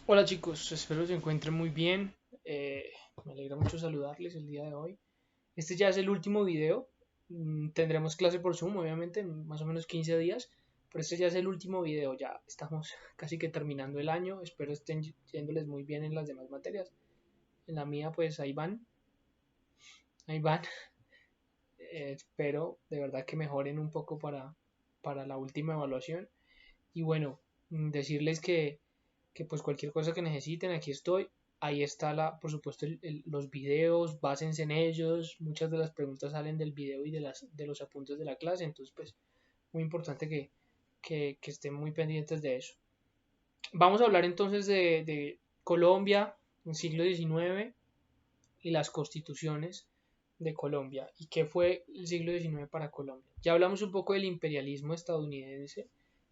Hola chicos, espero se encuentren muy bien. Eh, Me alegra mucho saludarles el día de hoy. Este ya es el último video. Tendremos clase por Zoom, obviamente, en más o menos 15 días. Pero este ya es el último video. Ya estamos casi que terminando el año. Espero estén yéndoles muy bien en las demás materias. En la mía, pues ahí van, ahí van. Espero de verdad que mejoren un poco para la última evaluación. Y bueno, decirles que pues cualquier cosa que necesiten, aquí estoy. Ahí está por supuesto, los videos, básense en ellos. Muchas de las preguntas salen del video y de los apuntes de la clase, entonces pues muy importante que estén muy pendientes de eso. Vamos a hablar entonces de Colombia en el siglo XIX y las constituciones de Colombia y qué fue el siglo XIX para Colombia. Ya hablamos un poco del imperialismo estadounidense,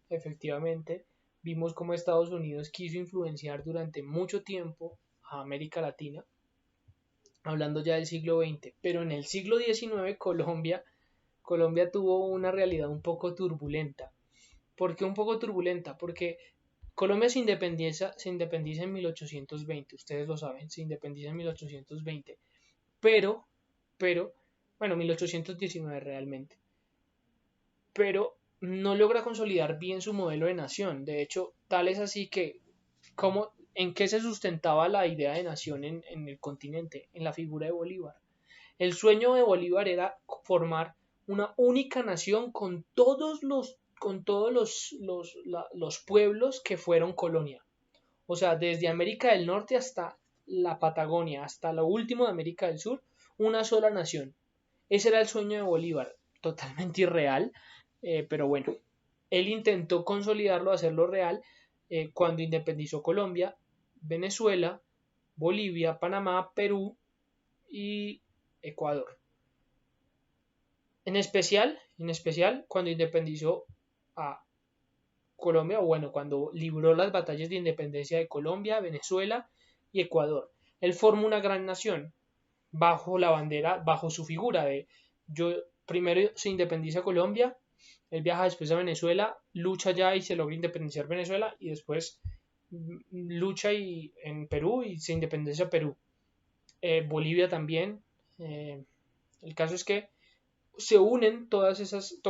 efectivamente, vimos cómo Estados Unidos quiso influenciar durante mucho tiempo a América Latina, hablando ya del siglo XX, pero en el siglo XIX Colombia tuvo una realidad un poco turbulenta. ¿Por qué un poco turbulenta? Porque Colombia se independiza en 1820, ustedes lo saben, se independiza en 1820, pero pero, bueno, 1819 realmente, pero no logra consolidar bien su modelo de nación. De hecho, tal es así que, ¿en qué se sustentaba la idea de nación en el continente? En la figura de Bolívar. El sueño de Bolívar era formar una única nación con todos los pueblos que fueron colonia. O sea, desde América del Norte hasta la Patagonia, hasta lo último de América del Sur, una sola nación. Ese era el sueño de Bolívar, totalmente irreal, pero bueno, él intentó consolidarlo, hacerlo real, cuando independizó Colombia, Venezuela, Bolivia, Panamá, Perú y Ecuador. En especial cuando independizó a Colombia, o bueno, cuando libró las batallas de independencia de Colombia, Venezuela y Ecuador. Él formó una gran nación bajo la bandera, bajo su figura de yo primero se independiza Colombia, él viaja después a Venezuela, lucha ya y se logra independizar Venezuela y después lucha en Perú y se independiza Perú. Bolivia también. El caso es que se unen todos esos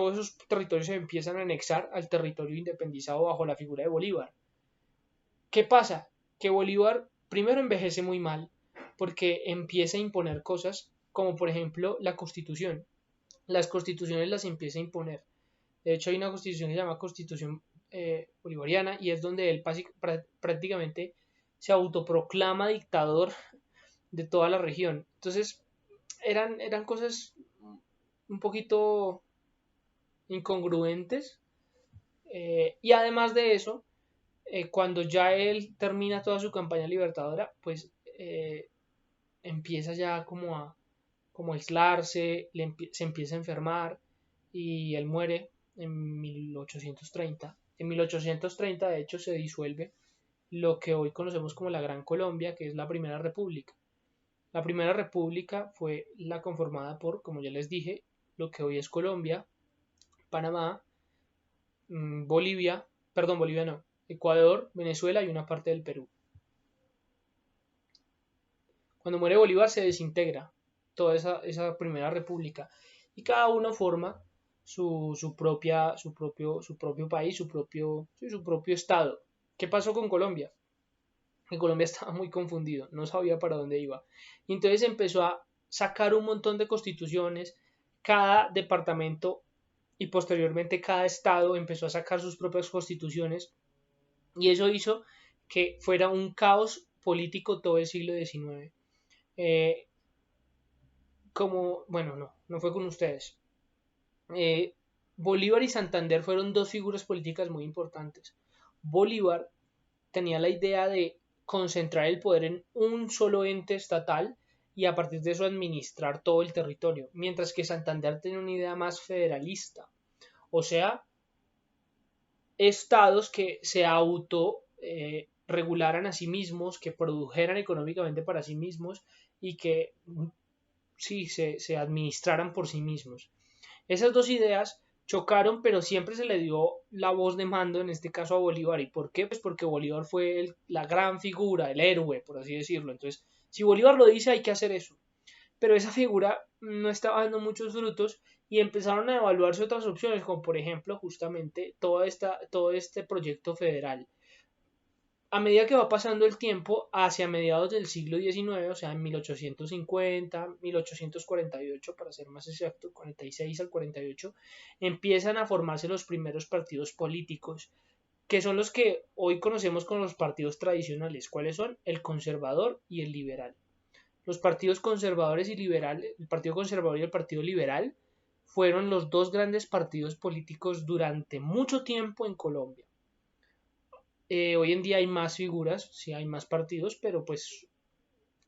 territorios se empiezan a anexar al territorio independizado bajo la figura de Bolívar. ¿Qué pasa? Que Bolívar primero envejece muy mal porque empieza a imponer cosas como por ejemplo la constitución. Las constituciones las empieza a imponer. De hecho hay una constitución que se llama constitución bolivariana y es donde él prácticamente se autoproclama dictador de toda la región. Entonces eran cosas un poquito incongruentes, y además de eso, cuando ya él termina toda su campaña libertadora, pues empieza ya como a aislarse, se empieza a enfermar y él muere en 1830. En 1830, de hecho, se disuelve lo que hoy conocemos como la Gran Colombia, que es la Primera República. La Primera República fue la conformada por, como ya les dije, lo que hoy es Colombia, Panamá, Bolivia, perdón, Bolivia no, Ecuador, Venezuela y una parte del Perú. Cuando muere Bolívar se desintegra toda esa primera república y cada uno forma su propio país, su propio estado. ¿Qué pasó con Colombia? Que Colombia estaba muy confundido, no sabía para dónde iba. Y entonces empezó a sacar un montón de constituciones, cada departamento y posteriormente cada estado empezó a sacar sus propias constituciones y eso hizo que fuera un caos político todo el siglo XIX. Eh, bueno, no fue con ustedes. Eh, Bolívar y Santander fueron dos figuras políticas muy importantes. Bolívar tenía la idea de concentrar el poder en un solo ente estatal y a partir de eso administrar todo el territorio, mientras que Santander tenía una idea más federalista, o sea, estados que se auto regularan a sí mismos, que produjeran económicamente para sí mismos y que sí se administraran por sí mismos. Esas dos ideas chocaron, pero siempre se le dio la voz de mando, en este caso a Bolívar. ¿Y por qué? Pues porque Bolívar fue la gran figura, el héroe, por así decirlo. Entonces, si Bolívar lo dice, hay que hacer eso. Pero esa figura no estaba dando muchos frutos y empezaron a evaluarse otras opciones, como por ejemplo justamente todo este proyecto federal. A medida que va pasando el tiempo, hacia mediados del siglo XIX, o sea, en 1850, 1848, para ser más exacto, 46 al 48, empiezan a formarse los primeros partidos políticos, que son los que hoy conocemos como los partidos tradicionales. ¿Cuáles son? El conservador y el liberal. Los partidos conservadores y liberales, el Partido Conservador y el Partido Liberal, fueron los dos grandes partidos políticos durante mucho tiempo en Colombia. Hoy en día hay más figuras, sí hay más partidos, pero pues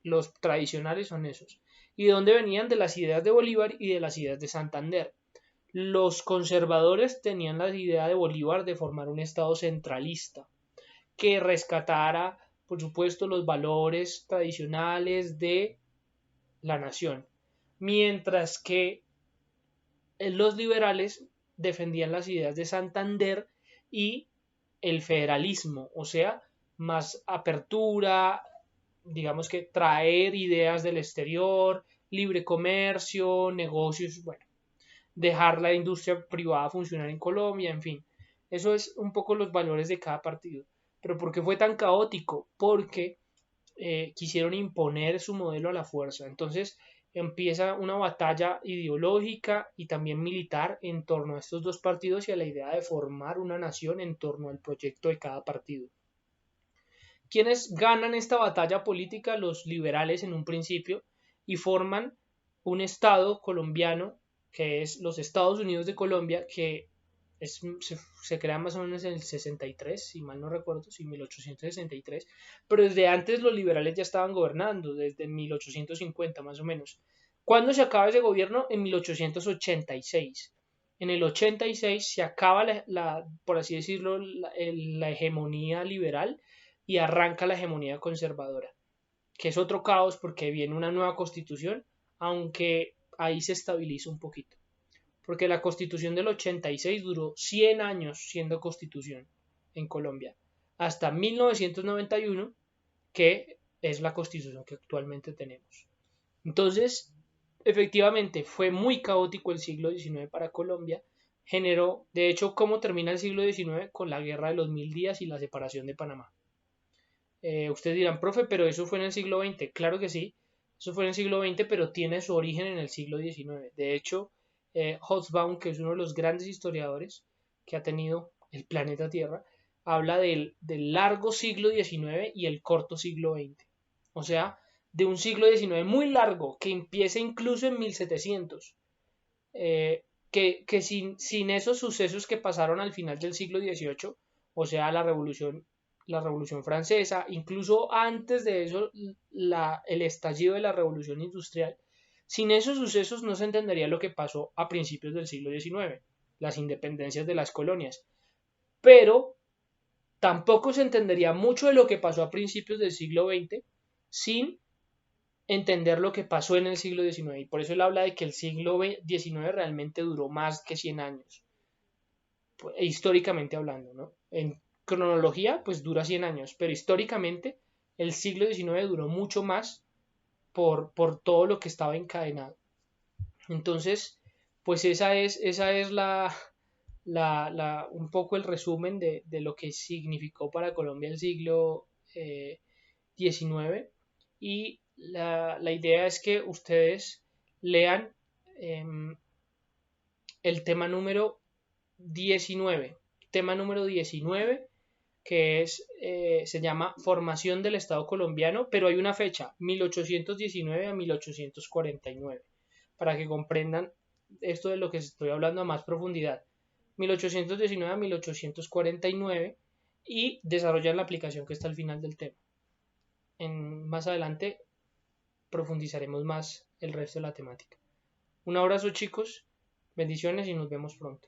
los tradicionales son esos. ¿Y de dónde venían? De las ideas de Bolívar y de las ideas de Santander. Los conservadores tenían la idea de Bolívar de formar un estado centralista que rescatara, por supuesto, los valores tradicionales de la nación, mientras que los liberales defendían las ideas de Santander y el federalismo, o sea, más apertura, digamos que traer ideas del exterior, libre comercio, negocios, bueno, dejar la industria privada funcionar en Colombia, en fin. Eso es un poco los valores de cada partido. Pero ¿por qué fue tan caótico? Porque quisieron imponer su modelo a la fuerza. Entonces empieza una batalla ideológica y también militar en torno a estos dos partidos y a la idea de formar una nación en torno al proyecto de cada partido. ¿Quiénes ganan esta batalla política? Los liberales en un principio y forman un estado colombiano que es los Estados Unidos de Colombia, que se crea más o menos en el 63, si mal no recuerdo, sí, 1863, pero desde antes los liberales ya estaban gobernando, desde 1850 más o menos. ¿Cuándo se acaba ese gobierno? En 1886. En el 86 se acaba, por así decirlo, la hegemonía liberal y arranca la hegemonía conservadora, que es otro caos porque viene una nueva constitución, aunque ahí se estabiliza un poquito porque la constitución del 86 duró 100 años siendo constitución en Colombia, hasta 1991, que es la constitución que actualmente tenemos. Entonces, efectivamente, fue muy caótico el siglo XIX para Colombia, generó, de hecho, ¿cómo termina el siglo XIX? Con la guerra de los 1000 días y la separación de Panamá. Ustedes dirán, profe, pero eso fue en el siglo XX. Claro que sí, eso fue en el siglo XX, pero tiene su origen en el siglo XIX. De hecho, Hobsbawm, que es uno de los grandes historiadores que ha tenido el planeta Tierra, habla del largo siglo XIX y el corto siglo XX. O sea, de un siglo XIX muy largo, que empieza incluso en 1700, que sin esos sucesos que pasaron al final del siglo XVIII, o sea, la Revolución Francesa, incluso antes de eso, el estallido de la Revolución Industrial, sin esos sucesos no se entendería lo que pasó a principios del siglo XIX, las independencias de las colonias. Pero tampoco se entendería mucho de lo que pasó a principios del siglo XX sin entender lo que pasó en el siglo XIX. Y por eso él habla de que el siglo XIX realmente duró más que 100 años, históricamente hablando, ¿no? En cronología, pues dura 100 años, pero históricamente el siglo XIX duró mucho más por todo lo que estaba encadenado. Entonces, pues esa es un poco el resumen de lo que significó para Colombia el siglo XIX. Y la idea es que ustedes lean el tema número 19. Tema número 19, que se llama Formación del Estado colombiano, pero hay una fecha, 1819 a 1849, para que comprendan esto de lo que estoy hablando a más profundidad. 1819 a 1849 y desarrollan la aplicación que está al final del tema. Más adelante profundizaremos más el resto de la temática. Un abrazo chicos, bendiciones y nos vemos pronto.